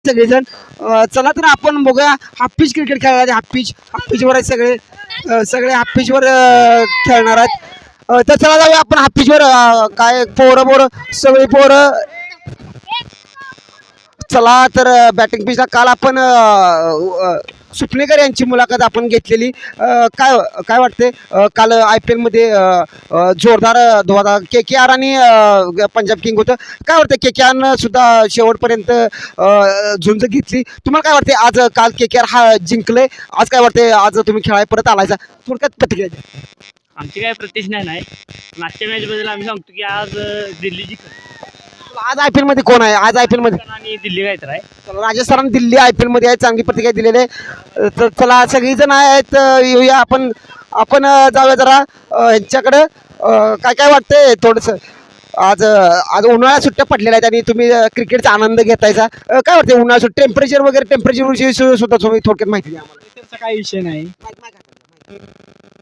सगळेजण. चला तर आपण बघूया हाफ पिच क्रिकेट खेळणार. हाफ पिचवर आहेत सगळे हाफ पिचवर खेळणार आहेत. तर चला जाऊया आपण हाफ पिचवर. काय पोरं सगळी पोरं. चला तर बॅटिंग पिचला काल आपण सुपनेकर यांची मुलाखत आपण घेतलेली. काय काय वाटते काल IPL मध्ये जोरदार धुवाधार KKR आणि पंजाब किंग होतं. काय वाटतं KKR सुद्धा शेवटपर्यंत झुंज घेतली. तुम्हाला काय वाटते आज काल KKR हा जिंकले. आज काय वाटते आज तुम्ही खेळायला परत आलायचा थोडक्यात प्रतिक्रिया द्या. आमची काय प्रतिष्ठा नाही. मागच्या मॅच बद्दल आम्ही सांगतो की आज दिल्ली जिंकली आज IPL मध्ये कोण आहे आज IPL मध्ये आणि दिल्ली काय तर आहे. राजस्थान आणि दिल्ली IPL मध्ये आहे. चांगली प्रतिक्रिया दिलेली आहे. तर चला सगळीजण आहेत येऊया आपण जाऊया जरा ह्यांच्याकडे. काय काय वाटतंय थोडंसं आज उन्हाळ्यात सुट्ट्या पडलेल्या आहेत आणि तुम्ही क्रिकेटचा आनंद घेतायचा. काय वाटतं उन्हाळ्यात सुट्टी टेम्परेचर सुद्धा तुम्ही थोडक्यात माहिती द्या आम्हाला. त्याचा काही विषय नाही.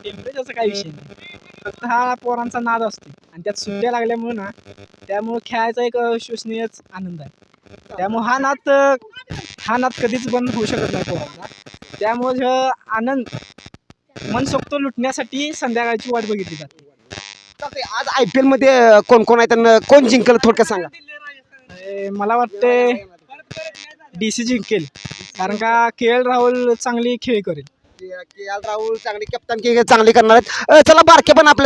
टेम्परेचरचा काही विषय नाही. फक्त हा पोरांचा नाद असतो आणि त्यात सुट्ट्या लागल्यामुळे ना त्यामुळे खेळायचा एक विश्वसनीयच आनंद आहे. त्यामुळे हा नाद कधीच बंद होऊ शकत नाही पोरांचा. त्यामुळे आनंद मनसोक्त लुटण्यासाठी संध्याकाळची वाट बघितली जाते. आज IPL मध्ये कोण कोण आहे त्यांना कोण जिंकल थोडक्यात सांगा. मला वाटते DC जिंकेल कारण का KL राहुल चांगली खेळ करेल. KL राहुल चांगली कप्तान चांगली करणार आहेत. चला बारके पण आपल्या